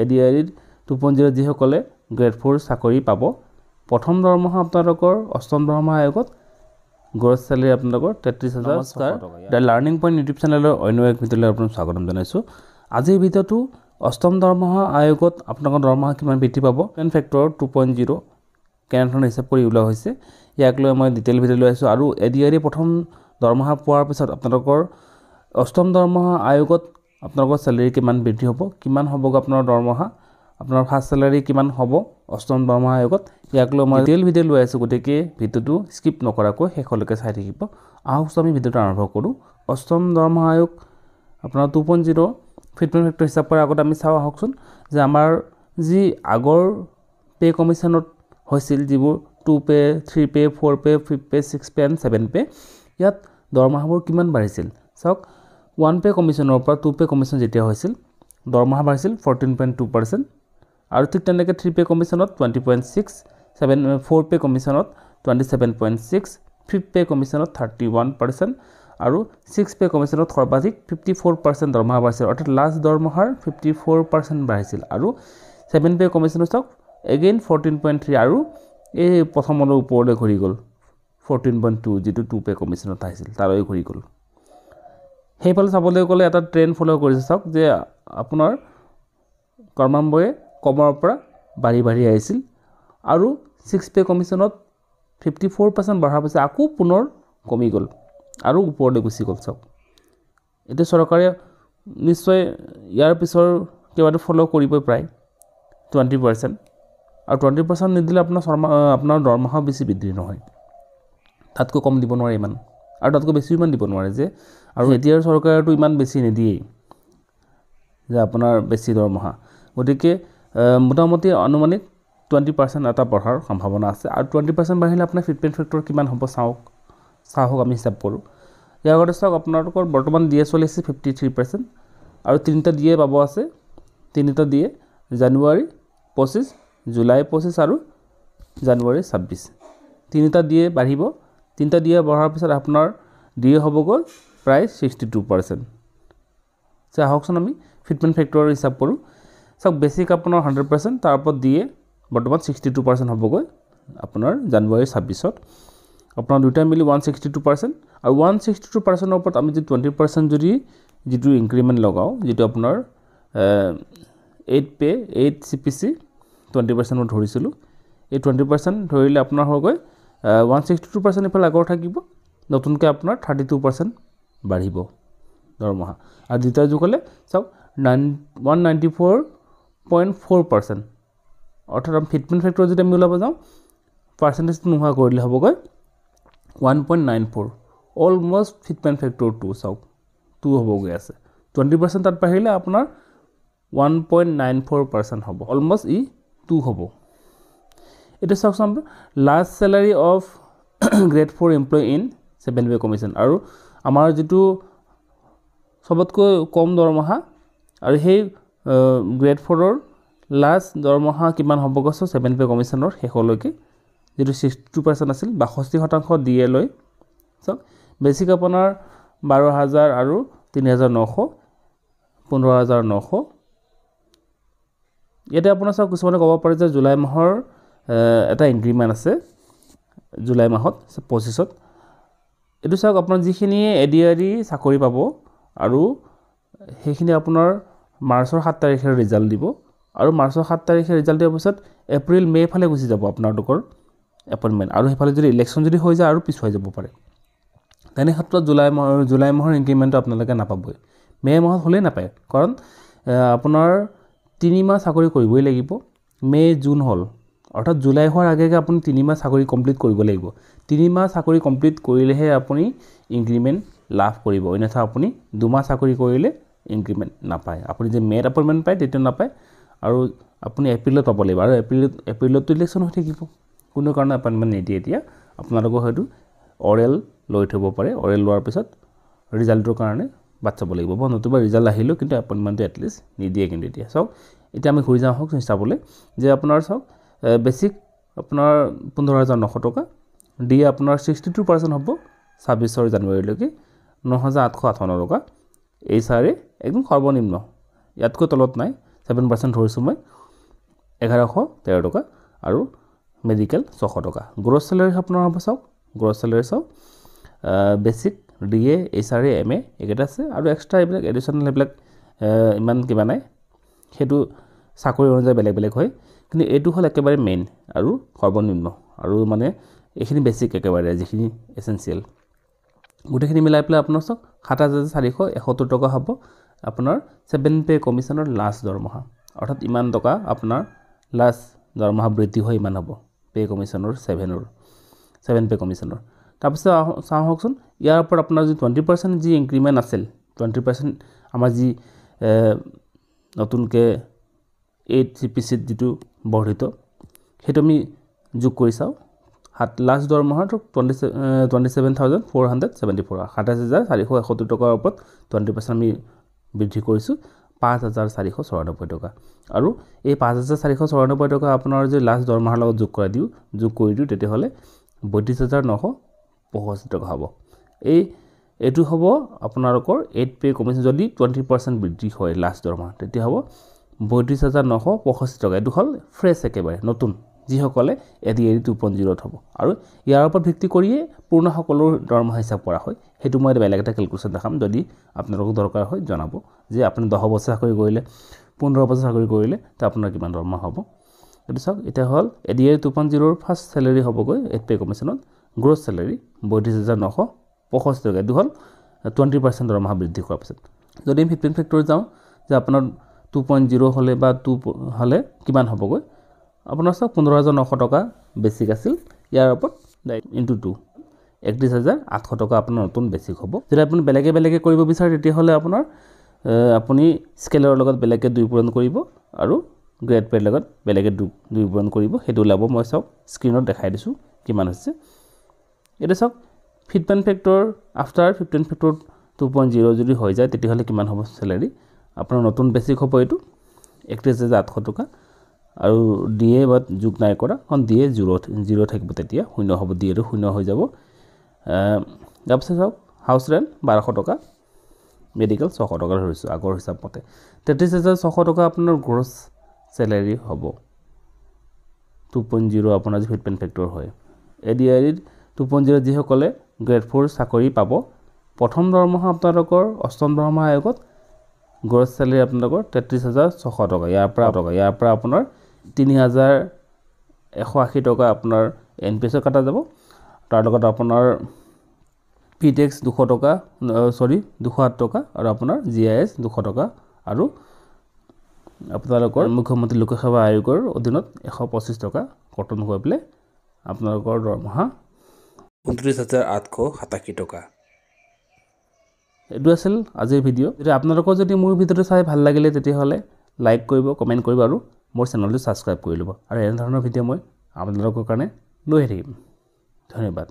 এডিআৰইৰ 2.0 যিসকলে গ্ৰেড 4 চাকৰি পাব প্ৰথম দৰমহা আপোনালোকৰ অষ্টম দৰমহা আয়োগত গ্ৰছ চেলাৰী আপোনালোকৰ 33,600 টকা দ্য লাৰ্ণিং পইণ্ট ইউটিউব চেনেলৰ অন্য এক ভিডিঅ'লৈ আপোনাক স্বাগতম জনাইছোঁ আজিৰ ভিডিঅ'টো অষ্টম দৰমহা আয়োগত আপোনালোকৰ দৰমহা কিমান বৃদ্ধি পাব পেন ফেক্টৰ 2.0 কেনেধৰণে হিচাপ কৰি ওলোৱা হৈছে ইয়াক লৈ মই ডিটেইল ভিডিঅ' লৈ আছোঁ আৰু এডিআৰই প্ৰথম দৰমহা পোৱাৰ পিছত আপোনালোকৰ অষ্টম দৰমহা আয়োগত আপোনালোকৰ চেলাৰী কিমান বৃদ্ধি হ'ব কিমান হ'ব আপোনাৰ দৰমহা আপোনাৰ ফাৰ্ষ্ট চেলাৰী কিমান হ'ব অষ্টম দৰমহা আয়োগত ইয়াক লৈ মই ডিটেইল ভিডিঅ' লৈ আছোঁ গতিকে ভিডিঅ'টো স্কিপ নকৰাকৈ শেষলৈকে চাই থাকিব আহক আমি ভিডিঅ'টো আৰম্ভ কৰোঁ অষ্টম দৰমহা আয়োগ আপোনাৰ 2.0 ফিটমেণ্ট ফেক্টৰ হিচাপ কৰাৰ আগত আমি চাওঁ আহকচোন যে আমাৰ যি আগৰ পে কমিশ্যনত হৈছিল যিবোৰ 2 pay 3 pay 4 pay 5 pay 6 pay 7 pay ইয়াত দৰমহাবোৰ কিমান বাঢ়িছিল চাওক 1 পে কমিশ্যনৰ পৰা 2 পে কমিশ্যন যেতিয়া হৈছিল দৰমহা বাঢ়িছিল 14.2% আৰু ঠিক তেনেকৈ 3 পে কমিশ্যনত 20.6 4 পে কমিশ্যনত 27.6 5 পে কমিশ্যনত 31% আৰু 6 পে কমিশ্যনত সৰ্বাধিক 54% দৰমহা বাঢ়িছিল অৰ্থাৎ লাষ্ট দৰমহাৰ 54% বাঢ়িছিল আৰু 7 পে কমিশ্যনত চাওক এগেইন 14.3 আৰু এই প্ৰথমলৈ ওপৰলৈ ঘূৰি গ'ল 14.2 যিটো 2 পে কমিশ্যনত আহিছিল তালৈ ঘূৰি গ'ল সেইফালে চাবলৈ গ'লে এটা ট্ৰেণ্ড ফ'ল' কৰিছে চাওক যে আপোনাৰ কৰ্মাম্বয়ে কমৰ পৰা বাঢ়ি আহিছিল আৰু 6 পে কমিশ্যনত 54% বঢ়াৰ পিছত আকৌ পুনৰ কমি গ'ল আৰু ওপৰলৈ গুচি গ'ল চাওক এতিয়া চৰকাৰে নিশ্চয় ইয়াৰ পিছৰ কেইবাটো ফ'ল' কৰিবই প্ৰায় 20% আৰু 20% নিদিলে আপোনাৰ দৰমহা বেছি বৃদ্ধি নহয় তাতকৈ কম দিব নোৱাৰে ইমান আৰু তাতকৈ বেছি ইমান দিব নোৱাৰে যে আৰু এতিয়াৰ চৰকাৰেতো ইমান বেছি নিদিয়ে যে আপোনাৰ বেছি দৰমহা গতিকে মোটামুটি আনুমানিক 20% এটা বঢ়াৰ সম্ভাৱনা আছে আৰু 20% বাঢ়িলে আপোনাৰ ফিটমেণ্ট ফেক্টৰ কিমান হ'ব চাওক আমি হিচাপ কৰোঁ ইয়াৰ আগতে চাওক আপোনালোকৰ বৰ্তমান দিয়ে চলি আছে 53% আৰু তিনিটা দিয়ে পাব আছে তিনিটা দিয়ে জানুৱাৰী 25 জুলাই 25 আৰু জানুৱাৰী 26 তিনিটা দিয়ে বাঢ়িব তিনিটা দিয়ে বঢ়াৰ পিছত আপোনাৰ দিয়ে হ'বগৈ প্ৰায় 62% আহকচোন আমি ফিটমেণ্ট ফেক্টৰৰ হিচাপ কৰোঁ চাওক বেছিক আপোনাৰ 100% তাৰ ওপৰত দিয়ে বৰ্তমান 62% হ'বগৈ আপোনাৰ জানুৱাৰী 26ত আপোনাৰ দুটা মিলি 162% আৰু 162%ৰ ওপৰত আমি যদি 20% যদি যিটো ইনক্ৰিমেণ্ট লগাওঁ যিটো আপোনাৰ 8 পে 8 CPC 20% ধৰিছিলোঁ এই 20% ধৰিলে আপোনাৰ হ'বগৈ 162% ইফালে আগৰ থাকিব নতুনকৈ আপোনাৰ 32% বাঢ়িব দৰমহা আৰু দ্বিতীয় যুগলে চাওক 194.4% অৰ্থাৎ ফিটমেণ্ট ফেক্টৰ যদি আমি ওলাব যাওঁ পাৰ্চেণ্টেজটো নোহোৱা কৰিলে হ'বগৈ 1.94 অলমষ্ট ফিটমেণ্ট ফেক্টৰ 2 চাওক 2 হ'বগৈ আছে 20% তাত বাঢ়িলে আপোনাৰ 1.94% হ'ব অলমষ্ট 2 হ'ব এটা চাওকচোন last salary of grade 4 employ in 7 pay commission আৰু আমাৰ যিটো সবতকৈ কম দৰমহা আৰু সেই গ্ৰেড 4ৰ লাষ্ট দৰমহা কিমান হ'ব গৈছে 7 পে কমিশ্যনৰ শেষলৈকে যিটো 62% আছিল 62% দিয়ে লৈ চাওক বেছিক আপোনাৰ 12,000 আৰু 3,900 15,900 ইয়াতে আপোনাৰ চাওক কিছুমানে ক'ব পাৰে যে জুলাই মাহৰ এটা ইনক্ৰিমেণ্ট আছে জুলাই মাহত 25ত এইটো চাওক আপোনাৰ যিখিনি এডিআৰই চাকৰি পাব আৰু সেইখিনি আপোনাৰ মাৰ্চৰ 7 তাৰিখে ৰিজাল্ট দিব আৰু মাৰ্চৰ 7 তাৰিখে ৰিজাল্ট দিয়াৰ পিছত এপ্ৰিল মে ফালে গুচি যাব আপোনালোকৰ এপইণ্টমেণ্ট আৰু সেইফালে যদি ইলেকশ্যন যদি হৈ যায় আৰু পিছুৱাই যাব পাৰে তেনে ক্ষেত্ৰত জুলাই মাহৰ ইনক্ৰিমেণ্টটো আপোনালোকে নাপাবই মে মাহত হ'লেই নাপায় কাৰণ আপোনাৰ 3 মাহ চাকৰি কৰিবই লাগিব মে জুন হ'ল অৰ্থাৎ জুলাই হোৱাৰ আগে আপুনি 3 মাহ চাকৰি কমপ্লিট কৰিব লাগিব 3 মাহ চাকৰি কমপ্লিট কৰিলেহে আপুনি ইনক্ৰিমেণ্ট লাভ কৰিব অন্যথা আপুনি 2 মাহ চাকৰি কৰিলে ইনক্ৰিমেণ্ট নাপায় আপুনি যে মেত এপইণ্টমেণ্ট পায় তেতিয়া নাপায় আৰু আপুনি এপ্ৰিলত পাব লাগিব আৰু এপ্ৰিলতো ইলেকশ্যন হৈ থাকিব কোনো কাৰণে এপইণ্টমেণ্ট নিদিয়ে এতিয়া আপোনালোকৰ হয়তো অৰেল লৈ থ'ব পাৰে অৰেল লোৱাৰ পিছত ৰিজাল্টৰ কাৰণে বাট চাব লাগিব নতুবা ৰিজাল্ট আহিলেও কিন্তু এপইণ্টমেণ্টটো এটলিষ্ট নিদিয়ে কিন্তু এতিয়া চাওক এতিয়া আমি ঘূৰি যাওঁ হওক চাবলৈ যে আপোনাৰ চাওক বেছিক আপোনাৰ 15,900 টকা দিয়ে আপোনাৰ 62% হ'ব 26 জানুৱাৰীলৈকে 9,858 টকা এই চাৰে একদম সৰ্বনিম্ন ইয়াতকৈ তলত নাই 7% ধৰিছোঁ মই 1113 টকা আৰু মেডিকেল 600 টকা গ্ৰছ চেলাৰী আপোনাৰ হ'ব চাওক গ্ৰছ চেলাৰী চাওক বেসিক ডিএ এইচআৰএ এমএ একেটা আছে আৰু এক্সট্ৰা এইবিলাক এডিশনাল এইবিলাক ইমান কিবা নাই হেতু চাকৰি অনুযায়ী বেলেগ বেলেগ হয় কিন্তু এটো হল একেবাৰে মেইন আৰু সৰ্বনিম্ন আৰু মানে এখিনি বেসিক একেবাৰে যিখিনি এসেনশিয়াল গুটেখিনি মিলাই পেলাই আপোনাৰ চাওক 7471 টকা হ'ব আপোনাৰ 7 পে কমিশনৰ লাষ্ট দৰমহা অৰ্থাৎ ইমান টকা আপোনাৰ লাষ্ট দৰমহা বৃদ্ধি হৈ ইমান হ'ব পে কমিশনৰ 7 পে কমিশনৰ তাৰপিছত চাওঁ হকচোন ইয়াৰ ওপৰত আপোনাৰ যি 20% যি ইনক্ৰিমেন্ট আছিল 20% আমাৰ যি নতুনকে 8 সিপিসি যেটো বৰ্ধিত হেতু আমি যোগ কৰি চাও হাত লাষ্ট দৰমহাটো 27474 27471 টকাৰ ওপৰত 20% আমি বৃদ্ধি কৰিছো 5494 টকা আৰু এই 5494 টকা আপোনাৰ যে লাষ্ট দৰমহাৰ লগত যোগ কৰি দিও তেতে হলে 32985 টকা হ'ব এটো হ'ব আপোনালোকৰ 8 পে কমিশন যদি 20% বৃদ্ধি হয় লাষ্ট দৰমহা তেতে হ'ব 32985 টকা এটো হল ফ্ৰেছ একেবাৰে নতুন যি সকলে এডিএৰি 2.0 হ'ব আৰু ইয়াৰ ওপৰত ভিত্তি কৰিয়ে পূৰ্ণ সকলৰ দৰমহা হিচাপ কৰা হয় হেতু মই বেলেগ এটা ক্যালকুলেশন দেখাম যদি আপোনালোকক দৰকাৰ হয় জনাব যে আপুনি 10 বছৰ চাকৰি কৰিলে 15 বছৰ চাকৰি কৰিলে তা আপোনাৰ কিমান দৰমহা হ'ব এটো চাওক এটা হল এডিএৰি 2.0 ৰ ফাৰ্স্ট স্যালাৰি হ'বগৈ 8 পে কমিশনত গ্ৰছ স্যালাৰি 32985 টকা এটো হল 20% দৰমহা বৃদ্ধি কৰাৰ পিছত যদি 15 ফেক্টৰ যাও যে আপোনাৰ 2.0 হলে বা 2 হলে কিমান হ'বগৈ আপোনাৰ সব 15900 টকা বেসিক আছিল ইয়াৰ ওপৰত ইনটু 2 31800 টকা আপোনাৰ নতুন বেসিক হ'ব যদি আপুনি বেলেগে কৰিব বিচাৰে তেতি হলে আপোনাৰ আপুনি স্কেলৰ লগত বেলেগে 2 পূৰণ কৰিব আৰু গ্ৰেড পে লগত বেলেগে 2 পূৰণ কৰিব হেতু লাভ মই সব স্ক্ৰিনত দেখাই দিছো কিমান হৈছে এটা সব ফিটমেন্ট ফেক্টৰ আফটাৰ 15 ফেক্টৰ 2.0 যদি হৈ যায় তেতি হলে কিমান হ'ব স্যালাৰি আপোনাৰ নতুন বেসিক হ'ব এটো 31800 টকা আৰু ডিএ বাত যোগ নাই কৰা কোন ডিএ 0 থাকিব তেতিয়া শূন্য হ'ব ডিএ টো শূন্য হৈ যাব তাৰপিছত হাউস ৰেন্ট 1200 টকা মেডিকেল 600 টকা ধৰিছো আগৰ হিচাপ মতে 33600 টকা আপোনাৰ গ্ৰছ স্যালাৰি হ'ব 2.0 আপোনাৰ যি ফিটমেন্ট ফেক্টৰ হয় এডিআৰি 2.0 যি সকলে গ্ৰেড 4 চাকৰি পাব প্ৰথম দৰমহা আপোনালোকৰ অষ্টম দৰমহা আয়োগত গ্ৰছ স্যালাৰি আপোনালোকৰ 33600 টকা ইয়াৰ পৰা আপোনাৰ 3180 টকা আপোনাৰ এনপিএছ কাটা যাব তাৰ লগত আপোনাৰ পিটেক্স 200 টকা 208 টকা আৰু আপোনাৰ জিআইএস 200 টকা আৰু আপোনালোকৰ মুখ্যমন্ত্ৰী লোক সেৱা আয়োগৰ অধীনত 125 টকা কটন হৈ পলে আপোনালোকৰ দৰমহা 29887 টকা এটো আছিল আজিৰ ভিডিও যদি আপোনালোকৰ যদি মোৰ ভিডিওটো চাই ভাল লাগিলে তেতি হলে লাইক কৰিব কমেন্ট কৰিব আৰু মোৰ চেনেলটো সাবস্ক্ৰাইব কৰি লব আৰু এনে ধৰণৰ ভিডিও মই আপোনালোকৰ কাৰণে লৈ আহিম ধন্যবাদ